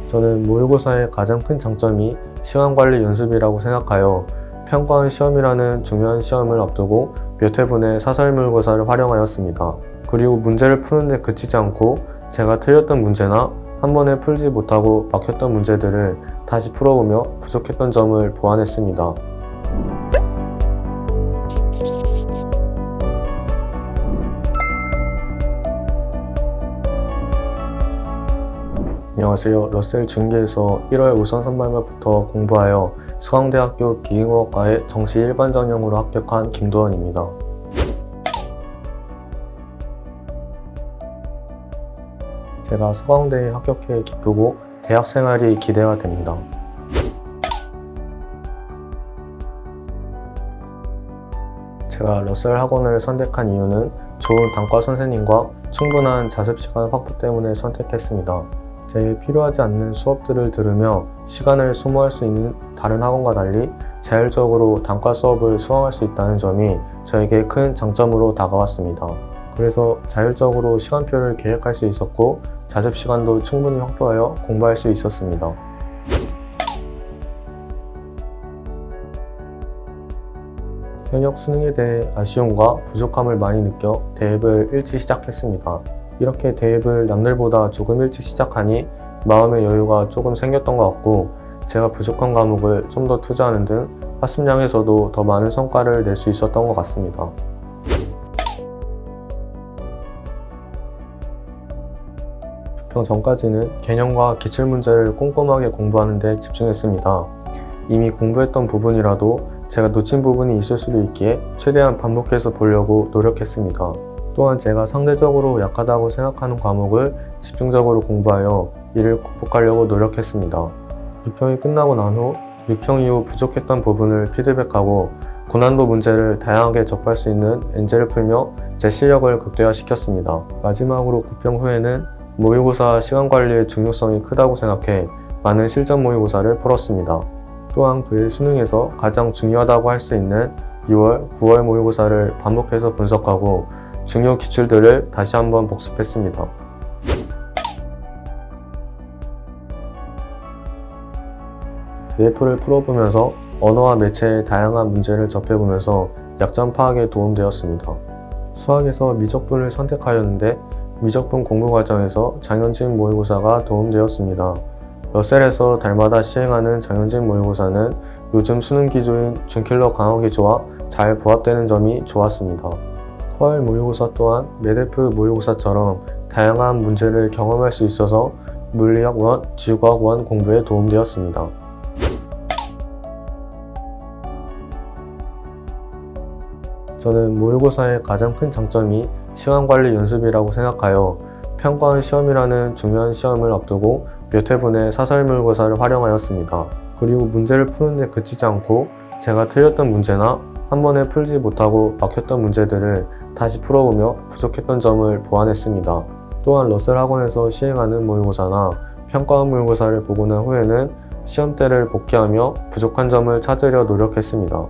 저는 모의고사의 가장 큰 장점이 시간관리 연습이라고 생각하여 평가원 시험이라는 중요한 시험을 앞두고 몇 회분의 사설 모의고사를 활용하였습니다. 그리고 문제를 푸는데 그치지 않고 제가 틀렸던 문제나 한 번에 풀지 못하고 막혔던 문제들을 다시 풀어보며 부족했던 점을 보완했습니다. 안녕하세요. 러셀 중계에서 1월 우선 선발말부터 공부하여 서강대학교 기계공학과에 정시 일반 전형으로 합격한 김도원입니다. 제가 서강대에 합격해 기쁘고 대학 생활이 기대가 됩니다. 제가 러셀 학원을 선택한 이유는 좋은 단과 선생님과 충분한 자습 시간 확보 때문에 선택했습니다. 제게 필요하지 않는 수업들을 들으며 시간을 소모할 수 있는 다른 학원과 달리 자율적으로 단과 수업을 수강할 수 있다는 점이 저에게 큰 장점으로 다가왔습니다. 그래서 자율적으로 시간표를 계획할 수 있었고 자습 시간도 충분히 확보하여 공부할 수 있었습니다. 현역 수능에 대해 아쉬움과 부족함을 많이 느껴 대입을 일찍 시작했습니다. 이렇게 대입을 남들보다 조금 일찍 시작하니 마음의 여유가 조금 생겼던 것 같고 제가 부족한 과목을 좀 더 투자하는 등 학습량에서도 더 많은 성과를 낼 수 있었던 것 같습니다. 부평 전까지는 개념과 기출문제를 꼼꼼하게 공부하는 데 집중했습니다. 이미 공부했던 부분이라도 제가 놓친 부분이 있을 수도 있기에 최대한 반복해서 보려고 노력했습니다. 또한 제가 상대적으로 약하다고 생각하는 과목을 집중적으로 공부하여 이를 극복하려고 노력했습니다. 6평이 끝나고 난 후 6평 이후 부족했던 부분을 피드백하고 고난도 문제를 다양하게 접할 수 있는 엔제를 풀며 제 실력을 극대화시켰습니다. 마지막으로 9평 후에는 모의고사 시간관리의 중요성이 크다고 생각해 많은 실전 모의고사를 풀었습니다. 또한 그해 수능에서 가장 중요하다고 할 수 있는 6월, 9월 모의고사를 반복해서 분석하고 중요 기출들을 다시 한번 복습했습니다. VF를 풀어보면서 언어와 매체의 다양한 문제를 접해보면서 약점 파악에 도움되었습니다. 수학에서 미적분을 선택하였는데 미적분 공부 과정에서 장현진 모의고사가 도움되었습니다. 러셀에서 달마다 시행하는 장현진 모의고사는 요즘 수능 기조인 준킬러 강화 기조와 잘 부합되는 점이 좋았습니다. 코알 모의고사 또한 메데프 모의고사처럼 다양한 문제를 경험할 수 있어서 물리학 1, 지구과학 1 공부에 도움되었습니다. 저는 모의고사의 가장 큰 장점이 시간관리 연습이라고 생각하여 평가원 시험이라는 중요한 시험을 앞두고 몇 회분의 사설 모의고사를 활용하였습니다. 그리고 문제를 푸는데 그치지 않고 제가 틀렸던 문제나 한 번에 풀지 못하고 막혔던 문제들을 다시 풀어보며 부족했던 점을 보완했습니다. 또한 러셀 학원에서 시행하는 모의고사나 평가원 모의고사를 보고 난 후에는 시험대를 복귀하며 부족한 점을 찾으려 노력했습니다.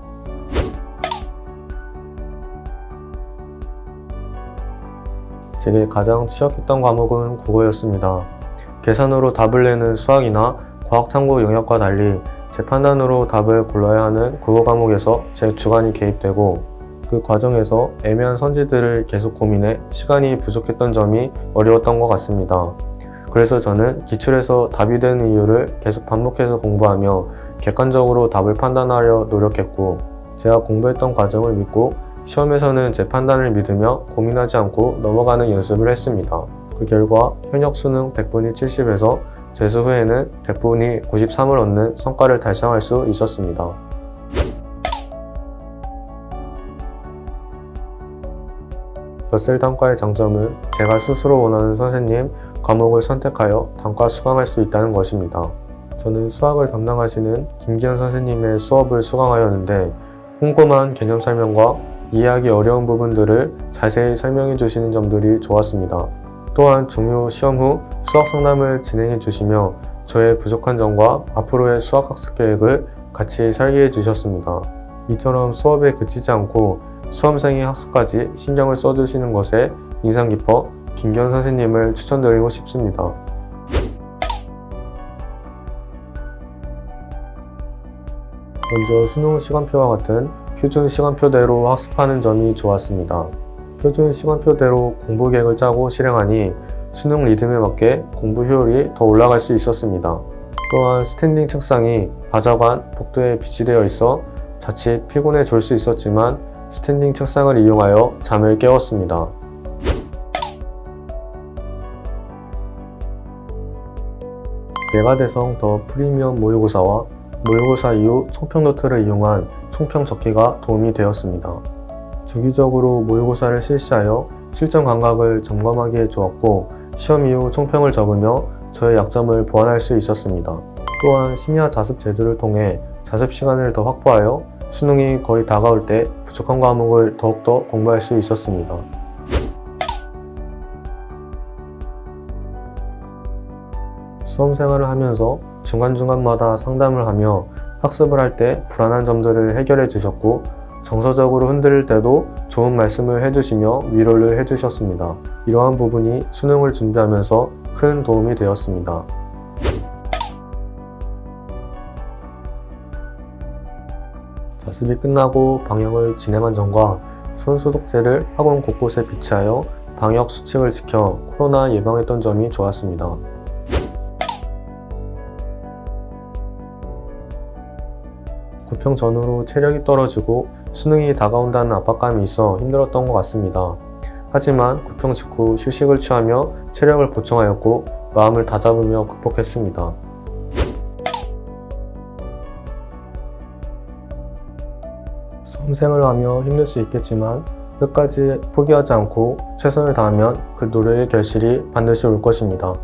제게 가장 취약했던 과목은 국어였습니다. 계산으로 답을 내는 수학이나 과학탐구 영역과 달리 제 판단으로 답을 골라야 하는 국어 과목에서 제 주관이 개입되고 그 과정에서 애매한 선지들을 계속 고민해 시간이 부족했던 점이 어려웠던 것 같습니다. 그래서 저는 기출에서 답이 되는 이유를 계속 반복해서 공부하며 객관적으로 답을 판단하려 노력했고 제가 공부했던 과정을 믿고 시험에서는 제 판단을 믿으며 고민하지 않고 넘어가는 연습을 했습니다. 그 결과 현역 수능 100분이 70에서 재수 후에는 100분이 93을 얻는 성과를 달성할 수 있었습니다. 러셀 단과의 장점은 제가 스스로 원하는 선생님, 과목을 선택하여 단과 수강할 수 있다는 것입니다. 저는 수학을 담당하시는 김기현 선생님의 수업을 수강하였는데 꼼꼼한 개념 설명과 이해하기 어려운 부분들을 자세히 설명해 주시는 점들이 좋았습니다. 또한 중요 시험 후 수학 상담을 진행해 주시며 저의 부족한 점과 앞으로의 수학학습 계획을 같이 설계해 주셨습니다. 이처럼 수업에 그치지 않고 수험생의 학습까지 신경을 써주시는 것에 인상 깊어 김기현 선생님을 추천드리고 싶습니다. 먼저 수능 시간표와 같은 표준 시간표대로 학습하는 점이 좋았습니다. 표준 시간표대로 공부 계획을 짜고 실행하니 수능 리듬에 맞게 공부 효율이 더 올라갈 수 있었습니다. 또한 스탠딩 책상이 바자관, 복도에 비치되어 있어 자칫 피곤해 졸 수 있었지만 스탠딩 책상을 이용하여 잠을 깨웠습니다. 예가대성 더 프리미엄 모의고사와 모의고사 이후 총평 노트를 이용한 총평 적기가 도움이 되었습니다. 주기적으로 모의고사를 실시하여 실전 감각을 점검하기에 좋았고 시험 이후 총평을 적으며 저의 약점을 보완할 수 있었습니다. 또한 심야 자습 제도를 통해 자습 시간을 더 확보하여 수능이 거의 다가올 때 부족한 과목을 더욱더 공부할 수 있었습니다. 수험 생활을 하면서 중간중간마다 상담을 하며 학습을 할 때 불안한 점들을 해결해 주셨고 정서적으로 흔들릴 때도 좋은 말씀을 해주시며 위로를 해주셨습니다. 이러한 부분이 수능을 준비하면서 큰 도움이 되었습니다. 자습이 끝나고 방역을 진행한 점과 손소독제를 학원 곳곳에 비치하여 방역 수칙을 지켜 코로나 예방했던 점이 좋았습니다. 구평 전후로 체력이 떨어지고 수능이 다가온다는 압박감이 있어 힘들었던 것 같습니다. 하지만 구평 직후 휴식을 취하며 체력을 보충하였고 마음을 다잡으며 극복했습니다. 수험생을 하며 힘들 수 있겠지만 끝까지 포기하지 않고 최선을 다하면 그 노래의 결실이 반드시 올 것입니다.